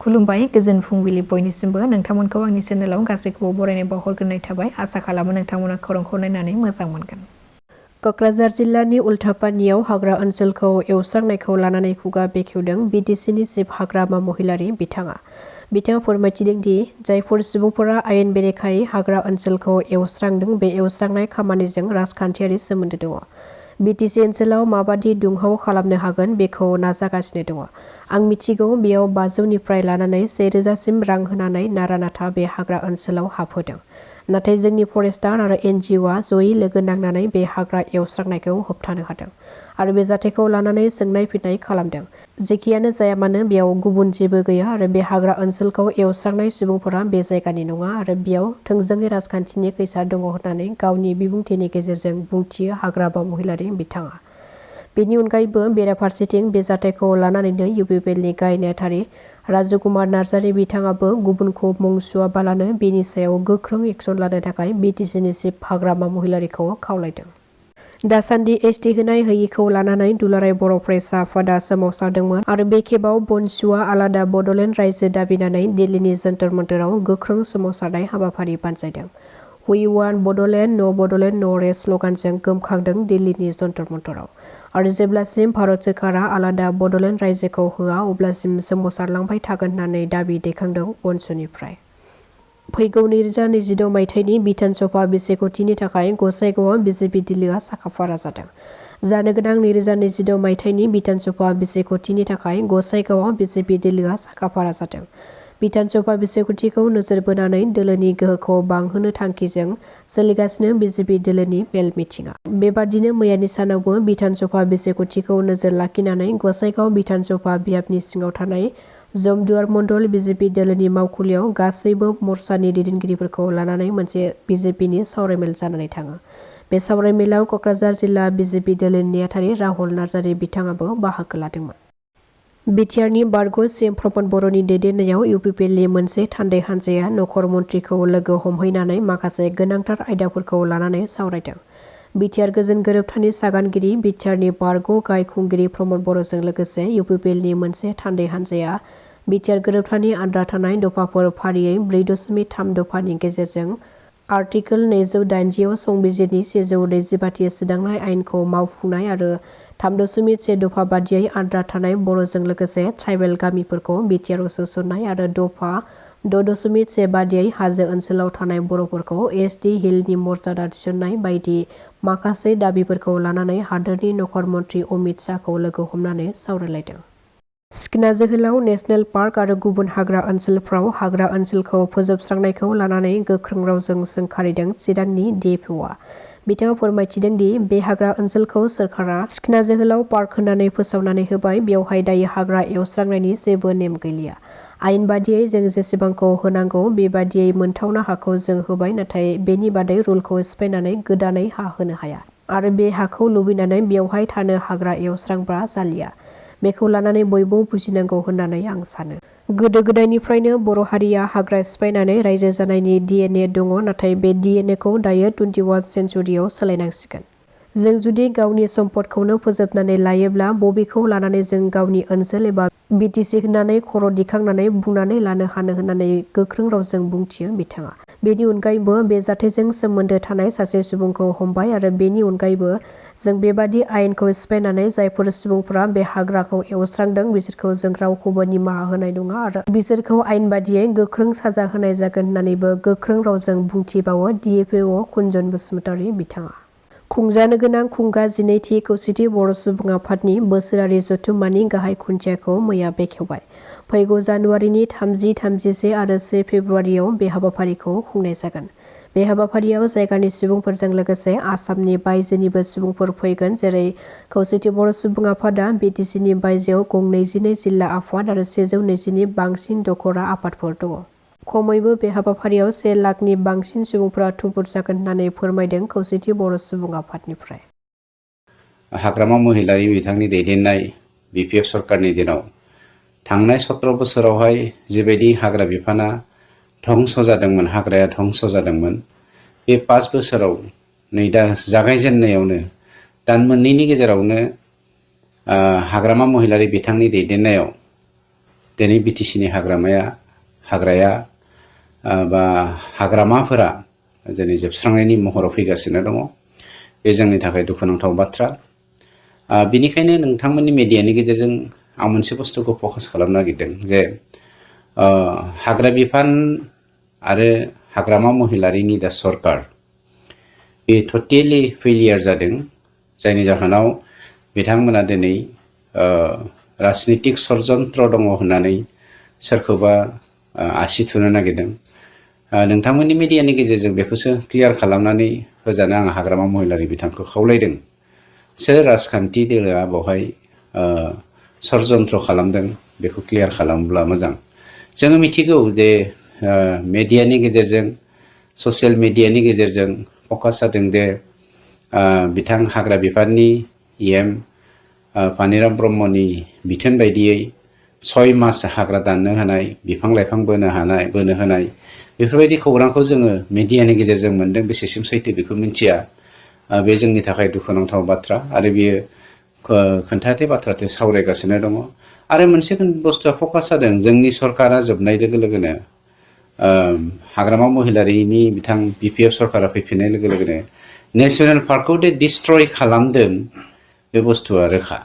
खुलुमबाय गोजोन फुंबिलि बयनिसिमबो नोंथांमोनखौ आंनि चेनेलाव गासैखौबो बरायनाय बावहरग्रोनाय थाबाय आसा खालामो नोंथांमोना खौरांखौ नायनानै मोजां मोनगोन। कक्राझार जिल्लानि उल्थापानियाव हाग्रा ओनसोलखौ एवस्रांनायखौ लानानै खुगा बेखेवदों बिटिसिनि चिफ हाग्रामा महिलारी बिथाङा फोरमायथिदों दि जायफोर सुबुंफोरा आयेन बेरेखायै हाग्रा ओनसोलखौ एवस्रांदों बे एवस्रांनाय खामानिजों राजखान्थियारि सोमोन्दो दङ। बिटिसि ओनसोलाव माबादि दुंहाव खालामनो हागोन बेखौ नाजागासिनो दङ। आं मिथिगौ बेयाव 500निफ्राय लानानै 1000सिम रां होनानै नारा-नाथा बे हाग्रा ओनसोलाव हाबहोदों। नाथाय जोंनि फरेस्टार आरो NGOआ जयै लोगो नांनानै बे हाग्रा एवस्रांनायखौ होबथानो हादों आरो बे जाथायखौ लानानै सोंनाय फिननाय खालामदों। जेखियानो जाया मानो बेयाव गुबुन जेबो गैया आरो बे हाग्रा ओनसोलखौ एवस्रांनाय सुबुंफोरा बे जायगानि नङा आरो बेयाव थोंजोङै राजखान्थिनि खैसार दङ होननानै गावनि बिबुंथिनि गेजेरजों बुंथियो हाग्रामा महिलारी बिथाङा। बेनि अनगायैबो बेराफारसेथिं बे जाथायखौ लानानैनो UPPLनि गाहाय नेहाथारि राजकुमार नार्जारी बिथाङाबो गुबुनखौ मुं सुवाबालानो बेनि सायाव गोख्रों एक्सन लानो थाखाय बिटिसिनि चिफ हाग्रामा महिलारीखौ खावलायदों। दासान्दि ST होनाय होयिखौ लानानै दुलाराय बर' फरायसा आफादा सोमावसारदोंमोन आरो बे खेबाव बनसुवा आलादा बड'लेण्ड रायजो दाबिनानै दिल्लीनि जन्तर मन्तराव गोख्रों सोमावसारनाय हाबाफारि बानजायदों। We want Bodoland, no Bodoland, no rest स्ल'गानजों गोमखांदों दिल्लीनि जन्तर मन्तराव आरो जेब्लासिम भारत सोरखारा आलादा बड'लेण्ड रायजोखौ होआ अब्लासिम सोमावसारलांबाय थागोन होननानै दाबि दैखांदों बनसुनिफ्राय। फैगौ 2026 मायथाइनि बिधान सभा बिसायख'थिनि थाखाय गसाइगावआव BJP दिल्लीआ साखाफारा जादों। जानो गोनां 2026 मायथाइनि बिधान सभा बिसायख'थिनि थाखाय गसाइगावआव BJP दिल्लीआ साखाफारा जादों। बिधान सभा बिसायख'थिखौ नोजोर बोनानै दोलोनि गोहोखौ बांहोनो थांखिजों सोलिगासिनो BJP दोलोनि मेल मिथिङा। बेबादिनो मैयानि सानावबो बिधान सभा बिसायख'थिखौ नोजोर लाखिनानै गसाइगाव बिधान सभा बियाबनि सिङाव थानाय जमदुवार मण्डल BJP दोलोनि मावखुलियाव गासैबो मर्चानि दैदेनगिरिफोरखौ लानानै मोनसे BJPनि सावरायमेल जानानै थाङो। बे सावरायमेलाव कक्राझार जिल्ला BJP दोलोनि नेहाथारि राहुल नार्जारी बिथाङाबो बाहागो लादोंमोन। बिटिआरनि बारग' CM प्रमद बर'नि दैदेननायाव UPPLनि मोनसे थान्दै हान्जाया नखर मन्थ्रिखौ लोगो हमहैनानै माखासे गोनांथार आयदाफोरखौ लानानै सावरायदों। बिटिआर गोजोन गोरोबथानि सागानगिरि बिटिआरनि बारग' गाहाय खुंगिरि प्रमद बर'जों लोगोसे UPPLनि मोनसे थान्दै हान्जाया बिटिआर गोरोबथानि आद्रा थानाय दफाफोर फारियै 4.3 दफानि गेजेरजों आर्टिकल 280 संबिजिरनि 125 सोदांनाय आयेनखौ मावफुंनाय आरो 3.1 दफा बादियै आद्रा थानाय बर'जों लोगोसे ट्राइबेल गामिफोरखौ बिटिआरआव सोसननाय आरो दफा 6.1 बादियै हाजो ओनसोलाव थानाय बर'फोरखौ ST हिलनि मर्यादा थिसननाय बायदि माखासे दाबिफोरखौ लानानै हादोरनि नखर मन्थ्रि अमित शाहखौ लोगो हमनानै सावरायलायदों। सिखना जोहोलाव नेशनेल पार्क आरो गुबुन हाग्रा ओनसोलफ्राव हाग्रा ओनसोलखौ फोजोबस्रांनायखौ लानानै गोख्रों रावजों सोंखारिदों चिरांनि DFOआ। बिथाङा फोरमायथिदों दि बे हाग्रा ओनसोलखौ सोरखारा सिखना जोहोलाव पार्क होननानै फोसावनानै होबाय बेवहाय दायो हाग्रा एवस्रांनायनि जेबो नेम गैलिया। आयेन बादियै जों जेसेबांखौ होनांगौ बेबादियै मोनथावना हाखौ जों होबाय नाथाय बेनि बादै रुलखौ सिफायनानै गोदानै हा होनो हाया आरो बे हाखौ लुबैनानै बेवहाय थानो हाग्रा एवस्रांब्ला जालिया। बेखौ लानानै बयबो बुजिनांगौ होननानै आं सानो। गोदो गोदायनिफ्रायनो बर' हारिया हाग्रा सिफायनानै रायजो जानायनि DNA दङ नाथाय बे DNAखौ दायो 21 सेन्चुरियाव सोलायनांसिगोन। जों जुदि गावनि सम्पदखौनो फोजोबनानै लायोब्ला बबेखौ लानानै जों गावनि ओनसोल एबा BTC होननानै खर' दिखांनानै बुंनानै लानो हानो होननानै गोख्रों रावजों बुंथियो बिथाङा। बेनि अनगायैबो बे जाथायजों सोमोन्दो थानाय सासे सुबुंखौ हमबाय आरो बेनि अनगायैबो जों बेबादि आयेनखौ सिफायनानै जायफोर सुबुंफोरा बे हाग्राखौ एवस्रांदों बिसोरखौ जों रावखौबो निमाहा होनाय नङा आरो बिसोरखौ आयेन बादियै गोख्रों साजा होनाय जागोन होननानैबो गोख्रों रावजों बुंथिबावो DFO कुनजन बसुमतारी बिथाङा। खुंजानो गोनां खुंगा 12थि खौसेथि बर' सुबुं आफादनि बोसोरारि जथुम्मानि गाहाय खुन्थियाखौ मैया बेखेवबाय। फैगौ जानुवारिनि 30, 31 आरो 1 फेब्रुआरियाव बे हाबाफारिखौ खुंनाय जागोन। बे हाबाफारियाव जायगानि सुबुंफोरजों लोगोसे आसामनि बायजोनिबो सुबुंफोर फैगोन जेरै खौसेथि बर' सुबुं आफादा BTCनि बायजोआव गं 22 जिल्ला आफाद आरो 120नि बांसिन दखरा आफादफोर दङ। खमैबो बे हाबाफारियाव 1 लाखनि बांसिन सुबुंफोरा थुबुर जागोन होननानै फोरमायदों खौसेथि बर' सुबुं आफादनिफ्राय। हाग्रामा महिलारी बिथांनि दैदेननाय BPF सरकारनि दिनाव थांनाय 17 बोसोरावहाय जिबायदि हाग्रा बिफाना धंस जादोंमोन हाग्राया धंस जादोंमोन बे 5 बोसोराव नै दा जागायजेननायावनो दान मोननैनि गेजेरावनो हाग्रामा महिलारी बिथांनि दैदेननायाव दिनै BTCनि हाग्राया बा हाग्रामाफोरा दिनै जोबस्रांनायनि महराव फैगासिनो दङ। बे जोंनि थाखाय दुखुनांथाव बाथ्रा। बिनिखायनो नोंथांमोननि मेडियानि गेजेरजों आं मोनसे बुस्थुखौ फकास खालामनो नागिरदों जे हाग्रा बिफान आरो हाग्रामा महिलारिनि दा सरकार बे टटेलि फेलियार जादों, जायनि जाहोनाव बिथांमोना दिनै राजनितिक षड़यन्त्र दङ होननानै सोरखौबा आसि थुनो नागिरदों। नोंथांमोननि मिडियानि गेजेरजों बेखौसो क्लियार खालामनानै होजानो आं हाग्रामा महिलारि बिथांखौ खावलायदों। सोर राजखान्थि दोलोआ बेवहाय षड़यन्त्र खालामदों बेखौ क्लियार खालामब्ला मोजां। जोङो मिथिगौ जे मेडियानि गेजेरजों, ससियेल मिडियानि गेजेरजों फकास जादों जे बिथां हाग्रा बिफाननि EM पानिराम ब्रह्मनि बिथोन बायदियै 6 मास हाग्रा दाननो होनाय, बिफां लाइफां बोनो होनाय बेफोरबायदि खौरांखौ जोङो मिडियानि गेजेरजों मोनदों। बेसेसिम सैथो बेखौ मिथिया। बे जोंनि थाखाय दुखुनांथाव बाथ्रा आरो बियो खोन्थाथे बाथ्राथे सावरायगासिनो दङ। आरो मोनसे बुस्थुआ फकास जादों, जोंनि सरकारा जोबनाय लोगो लोगोनो हाग्रामा महिलारिनि बिथां BPF सरकारा फैफिननाय लोगो लोगोनो नेशनेल पार्कखौ डिस्ट्रय खालामदों, बे बुस्थुआ रोखा।